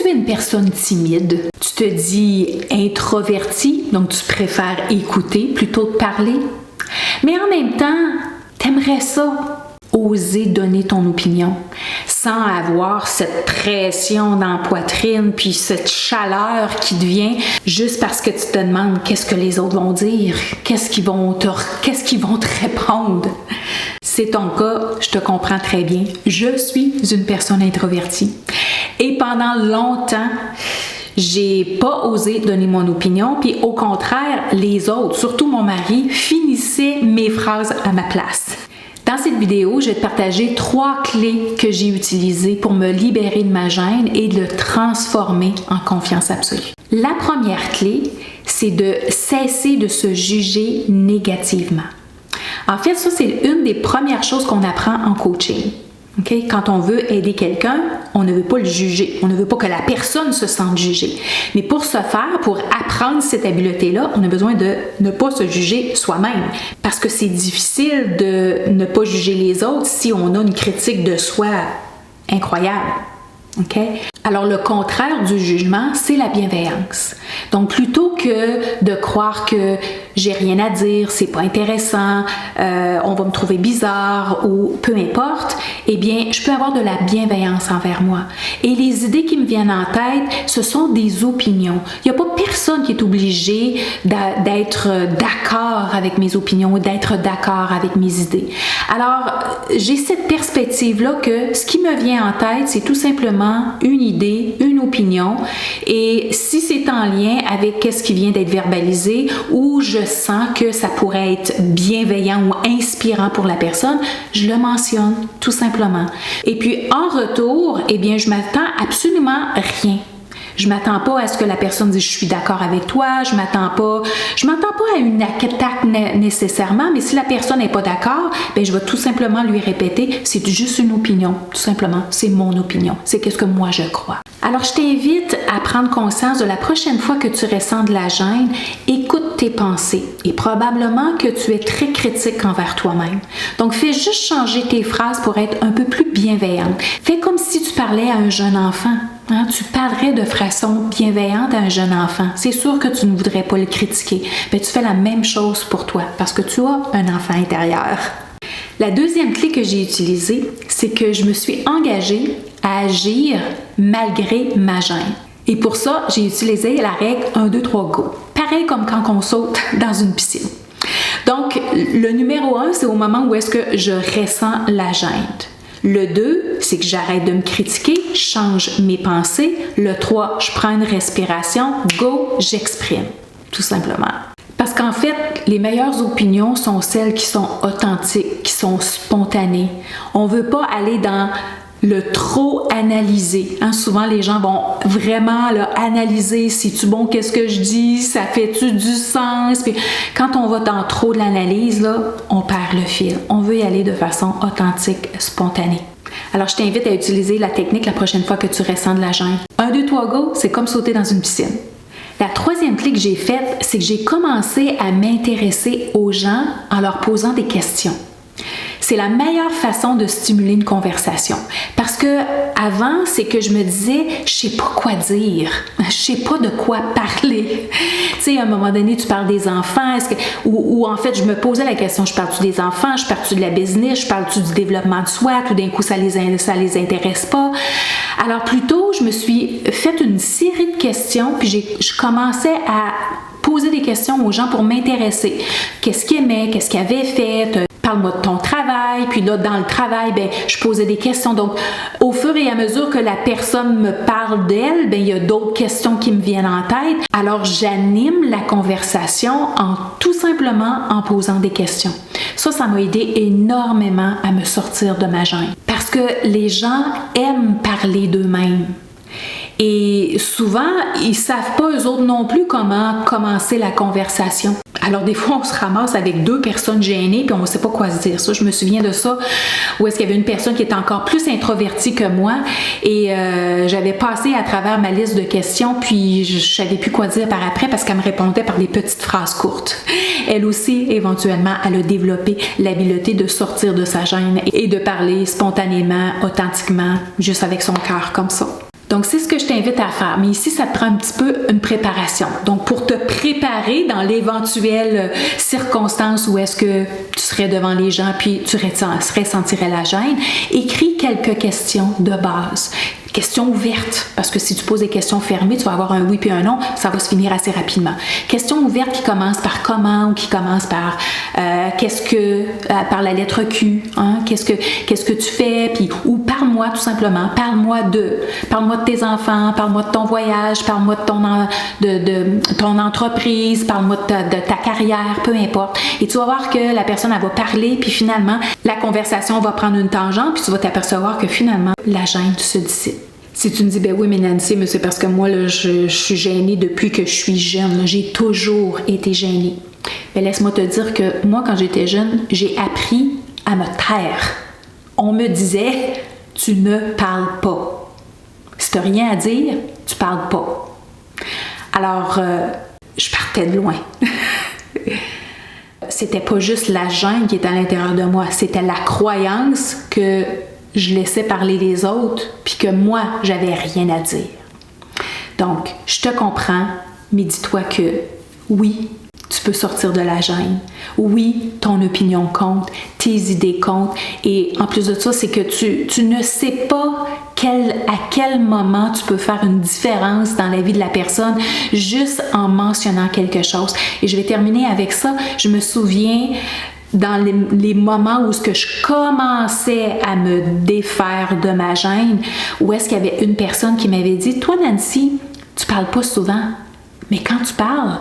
tu es une personne timide? Tu te dis introverti, donc tu préfères écouter plutôt que parler. Mais en même temps, t'aimerais ça, oser donner ton opinion sans avoir cette pression dans la poitrine puis cette chaleur qui te vient juste parce que tu te demandes qu'est-ce que les autres vont dire, qu'est-ce qu'ils vont te répondre. C'est ton cas, je te comprends très bien. Je suis une personne introvertie et pendant longtemps, j'ai pas osé donner mon opinion, puis au contraire, les autres, surtout mon mari, finissaient mes phrases à ma place. Dans cette vidéo, je vais te partager 3 clés que j'ai utilisées pour me libérer de ma gêne et de le transformer en confiance absolue. La première clé, c'est de cesser de se juger négativement. En fait, ça, c'est une des premières choses qu'on apprend en coaching. Okay? Quand on veut aider quelqu'un, on ne veut pas le juger. On ne veut pas que la personne se sente jugée. Mais pour ce faire, pour apprendre cette habileté-là, on a besoin de ne pas se juger soi-même. Parce que c'est difficile de ne pas juger les autres si on a une critique de soi incroyable. Okay? Alors, le contraire du jugement, c'est la bienveillance. Donc, plutôt que de croire que j'ai rien à dire, c'est pas intéressant, on va me trouver bizarre ou peu importe, eh bien, je peux avoir de la bienveillance envers moi. Et les idées qui me viennent en tête, ce sont des opinions. Il n'y a pas personne qui est obligé d'être d'accord avec mes opinions ou d'être d'accord avec mes idées. Alors, j'ai cette perspective-là que ce qui me vient en tête, c'est tout simplement une idée, une opinion, et si c'est en lien avec ce qui vient d'être verbalisé ou je sens que ça pourrait être bienveillant ou inspirant pour la personne, je le mentionne tout simplement. Et puis en retour, eh bien, je m'attends absolument rien. Je m'attends pas à ce que la personne dise « je suis d'accord avec toi », je m'attends pas à une attaque nécessairement, mais si la personne n'est pas d'accord, ben je vais tout simplement lui répéter « c'est juste une opinion, tout simplement, c'est mon opinion, c'est qu'est-ce que moi je crois ». Alors je t'invite à prendre conscience de la prochaine fois que tu ressens de la gêne, écoute tes pensées et probablement que tu es très critique envers toi-même. Donc fais juste changer tes phrases pour être un peu plus bienveillante. Fais comme si tu parlais à un jeune enfant. Hein, tu parlerais de façon bienveillante à un jeune enfant. C'est sûr que tu ne voudrais pas le critiquer, mais tu fais la même chose pour toi parce que tu as un enfant intérieur. La deuxième clé que j'ai utilisée, c'est que je me suis engagée à agir malgré ma gêne. Et pour ça, j'ai utilisé la règle 1, 2, 3, go. Pareil comme quand on saute dans une piscine. Donc, le numéro 1, c'est au moment où est-ce que je ressens la gêne. Le 2, c'est que j'arrête de me critiquer, je change mes pensées. Le 3, je prends une respiration, go, j'exprime, tout simplement. Parce qu'en fait, les meilleures opinions sont celles qui sont authentiques, qui sont spontanées. On ne veut pas aller dans le trop analyser. Hein? Souvent, les gens vont vraiment analyser, c'est-tu bon, qu'est-ce que je dis, ça fait-tu du sens? Puis, quand on va dans trop de l'analyse, là, on perd le fil. On veut y aller de façon authentique, spontanée. Alors, je t'invite à utiliser la technique la prochaine fois que tu ressens de la gêne. 1, 2, 3, go, c'est comme sauter dans une piscine. La troisième clé que j'ai faite, c'est que j'ai commencé à m'intéresser aux gens en leur posant des questions. C'est la meilleure façon de stimuler une conversation. Parce que avant, c'est que je me disais, je sais pas quoi dire, je sais pas de quoi parler. Tu sais, à un moment donné, tu parles des enfants, ou en fait, je me posais la question, je parle-tu des enfants, je parle-tu de la business, je parle-tu du développement de soi, tout d'un coup, ça les intéresse pas. Alors plutôt, je me suis fait une série de questions, puis je commençais à poser des questions aux gens pour m'intéresser. Qu'est-ce qu'ils aimaient, qu'est-ce qu'ils avaient fait, parle-moi de ton travail, puis là, dans le travail, ben, je posais des questions. Donc, au fur et à mesure que la personne me parle d'elle, ben, il y a d'autres questions qui me viennent en tête. Alors, j'anime la conversation tout simplement en posant des questions. Ça m'a aidé énormément à me sortir de ma gêne. Parce que les gens aiment parler d'eux-mêmes. Et souvent, ils savent pas eux autres non plus comment commencer la conversation. Alors des fois, on se ramasse avec 2 personnes gênées puis on ne sait pas quoi se dire. Ça, je me souviens de ça, où est-ce qu'il y avait une personne qui était encore plus introvertie que moi et j'avais passé à travers ma liste de questions puis je savais plus quoi dire par après parce qu'elle me répondait par des petites phrases courtes. Elle aussi, éventuellement, elle a développé l'habileté de sortir de sa gêne et de parler spontanément, authentiquement, juste avec son cœur comme ça. Donc, c'est ce que je t'invite à faire. Mais ici, ça te prend un petit peu une préparation. Donc, pour te préparer dans l'éventuelle circonstance où est-ce que tu serais devant les gens puis tu ressentirais la gêne, écris quelques questions de base. Questions ouvertes, parce que si tu poses des questions fermées, tu vas avoir un oui puis un non, ça va se finir assez rapidement. Questions ouvertes qui commencent par comment ou qui commencent par par la lettre Q, hein? Qu'est-ce que tu fais, puis ou parle-moi tout simplement, parle-moi de tes enfants, parle-moi de ton voyage, parle-moi de ton entreprise, parle-moi de ta carrière, peu importe. Et tu vas voir que la personne elle va parler, puis finalement la conversation va prendre une tangente, puis tu vas t'apercevoir que finalement la gêne se dissipe. Si tu me dis, ben oui, mais Nancy, mais c'est parce que moi, là, je suis gênée depuis que je suis jeune. Là, j'ai toujours été gênée. Ben laisse-moi te dire que moi, quand j'étais jeune, j'ai appris à me taire. On me disait, tu ne parles pas. Si tu n'as rien à dire, tu parles pas. Alors, je partais de loin. C'était pas juste la gêne qui était à l'intérieur de moi, c'était la croyance que je laissais parler les autres, puis que moi, j'avais rien à dire. Donc, je te comprends, mais dis-toi que oui, tu peux sortir de la gêne. Oui, ton opinion compte, tes idées comptent. Et en plus de ça, c'est que tu ne sais pas à quel moment tu peux faire une différence dans la vie de la personne juste en mentionnant quelque chose. Et je vais terminer avec ça. Je me souviens dans les moments où je commençais à me défaire de ma gêne, où est-ce qu'il y avait une personne qui m'avait dit « Toi, Nancy, tu parles pas souvent, mais quand tu parles,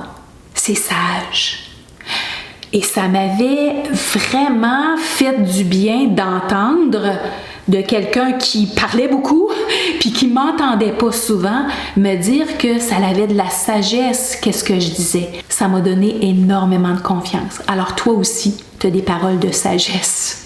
c'est sage. » Et ça m'avait vraiment fait du bien d'entendre de quelqu'un qui parlait beaucoup puis qui m'entendait pas souvent me dire que ça avait de la sagesse, qu'est-ce que je disais. Ça m'a donné énormément de confiance. Alors toi aussi, tu as des paroles de sagesse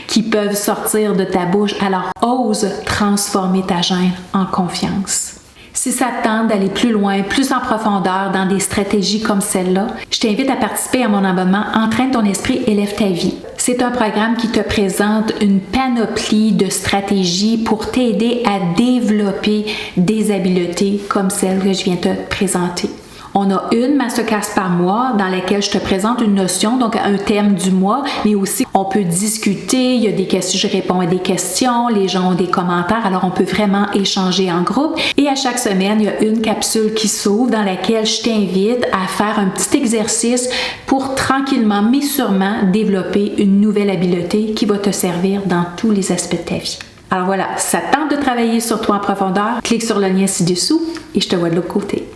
qui peuvent sortir de ta bouche. Alors ose transformer ta gêne en confiance. Si ça te tente d'aller plus loin, plus en profondeur dans des stratégies comme celle-là, je t'invite à participer à mon abonnement Entraîne ton esprit, élève ta vie. C'est un programme qui te présente une panoplie de stratégies pour t'aider à développer des habiletés comme celle que je viens te présenter. On a une masterclass par mois dans laquelle je te présente une notion, donc un thème du mois, mais aussi on peut discuter, il y a des questions, je réponds à des questions, les gens ont des commentaires, alors on peut vraiment échanger en groupe. Et à chaque semaine, il y a une capsule qui s'ouvre dans laquelle je t'invite à faire un petit exercice pour tranquillement, mais sûrement, développer une nouvelle habileté qui va te servir dans tous les aspects de ta vie. Alors voilà, ça tente de travailler sur toi en profondeur, clique sur le lien ci-dessous et je te vois de l'autre côté.